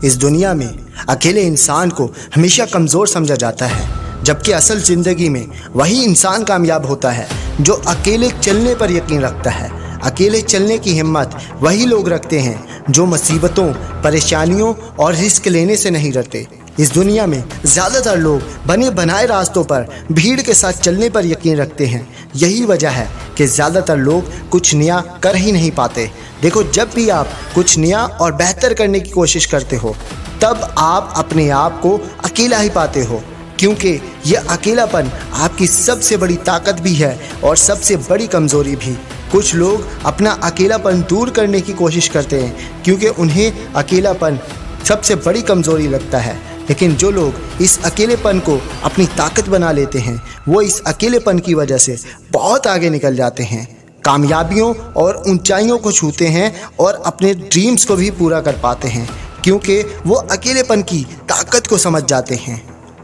इस दुनिया में अकेले इंसान को हमेशा कमज़ोर समझा जाता है, जबकि असल ज़िंदगी में वही इंसान कामयाब होता है जो अकेले चलने पर यकीन रखता है। अकेले चलने की हिम्मत वही लोग रखते हैं जो मुसीबतों, परेशानियों और रिस्क लेने से नहीं डरते। इस दुनिया में ज़्यादातर लोग बने बनाए रास्तों पर भीड़ के साथ चलने पर यकीन रखते हैं। यही वजह है कि ज़्यादातर लोग कुछ नया कर ही नहीं पाते। देखो, जब भी आप कुछ नया और बेहतर करने की कोशिश करते हो, तब आप अपने आप को अकेला ही पाते हो, क्योंकि यह अकेलापन आपकी सबसे बड़ी ताकत भी है और सबसे बड़ी कमज़ोरी भी। कुछ लोग अपना अकेलापन दूर करने की कोशिश करते हैं क्योंकि उन्हें अकेलापन सबसे बड़ी कमज़ोरी लगता है, लेकिन जो लोग इस अकेलेपन को अपनी ताकत बना लेते हैं, वो इस अकेलेपन की वजह से बहुत आगे निकल जाते हैं, कामयाबियों और ऊंचाइयों को छूते हैं और अपने ड्रीम्स को भी पूरा कर पाते हैं, क्योंकि वो अकेलेपन की ताकत को समझ जाते हैं।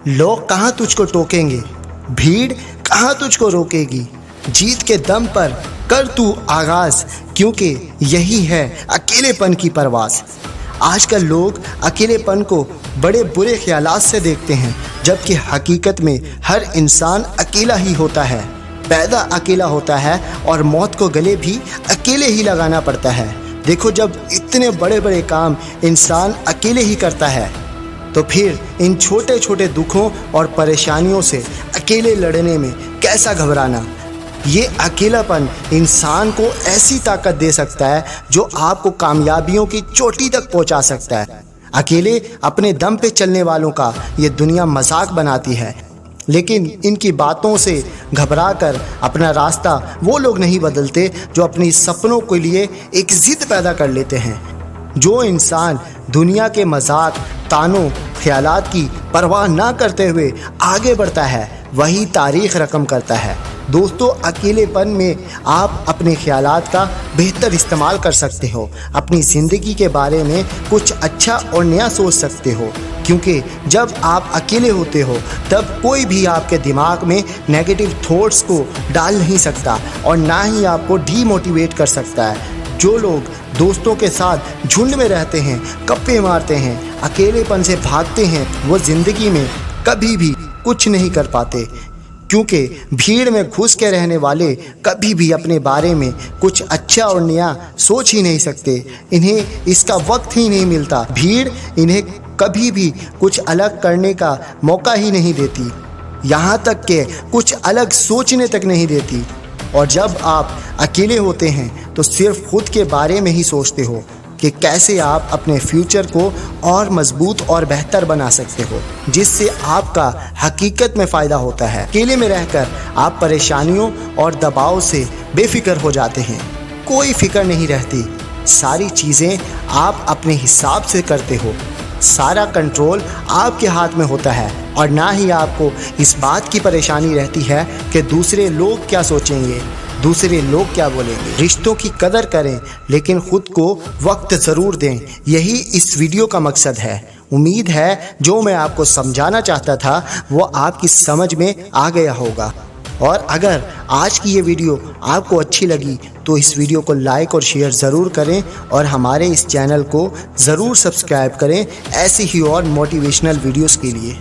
लोग कहाँ तुझको टोकेंगे, भीड़ कहाँ तुझको रोकेगी, जीत के दम पर कर तू आगाज़, क्योंकि यही है अकेलेपन की परवाज़। आजकल लोग अकेलेपन को बड़े बुरे ख्यालात से देखते हैं, जबकि हकीकत में हर इंसान अकेला ही होता है, पैदा अकेला होता है और मौत को गले भी अकेले ही लगाना पड़ता है। देखो, जब इतने बड़े बड़े काम इंसान अकेले ही करता है, तो फिर इन छोटे छोटे दुखों और परेशानियों से अकेले लड़ने में कैसा घबराना। ये अकेलापन इंसान को ऐसी ताकत दे सकता है जो आपको कामयाबियों की चोटी तक पहुंचा सकता है। अकेले अपने दम पे चलने वालों का ये दुनिया मजाक बनाती है, लेकिन इनकी बातों से घबराकर अपना रास्ता वो लोग नहीं बदलते जो अपनी सपनों के लिए एक ज़िद पैदा कर लेते हैं। जो इंसान दुनिया के मजाक, तानों, ख्यालात की परवाह ना करते हुए आगे बढ़ता है, वही तारीख रकम करता है। दोस्तों, अकेलेपन में आप अपने ख्यालात का बेहतर इस्तेमाल कर सकते हो, अपनी ज़िंदगी के बारे में कुछ अच्छा और नया सोच सकते हो, क्योंकि जब आप अकेले होते हो तब कोई भी आपके दिमाग में नेगेटिव थॉट्स को डाल नहीं सकता और ना ही आपको डीमोटिवेट कर सकता है। जो लोग दोस्तों के साथ झुंड में रहते हैं, गप्पे मारते हैं, अकेलेपन से भागते हैं, वो ज़िंदगी में कभी भी कुछ नहीं कर पाते, क्योंकि भीड़ में घुस के रहने वाले कभी भी अपने बारे में कुछ अच्छा और नया सोच ही नहीं सकते। इन्हें इसका वक्त ही नहीं मिलता। भीड़ इन्हें कभी भी कुछ अलग करने का मौका ही नहीं देती, यहाँ तक कि कुछ अलग सोचने तक नहीं देती। और जब आप अकेले होते हैं तो सिर्फ खुद के बारे में ही सोचते हो कि कैसे आप अपने फ्यूचर को और मजबूत और बेहतर बना सकते हो, जिससे आपका हकीकत में फ़ायदा होता है। अकेले में रहकर आप परेशानियों और दबाव से बेफिक्र हो जाते हैं, कोई फिक्र नहीं रहती, सारी चीज़ें आप अपने हिसाब से करते हो, सारा कंट्रोल आपके हाथ में होता है और ना ही आपको इस बात की परेशानी रहती है कि दूसरे लोग क्या सोचेंगे, दूसरे लोग क्या बोलेंगे। रिश्तों की कदर करें, लेकिन खुद को वक्त ज़रूर दें। यही इस वीडियो का मकसद है। उम्मीद है जो मैं आपको समझाना चाहता था वो आपकी समझ में आ गया होगा। और अगर आज की ये वीडियो आपको अच्छी लगी तो इस वीडियो को लाइक और शेयर ज़रूर करें और हमारे इस चैनल को ज़रूर सब्सक्राइब करें ऐसी ही और मोटिवेशनल वीडियोस के लिए।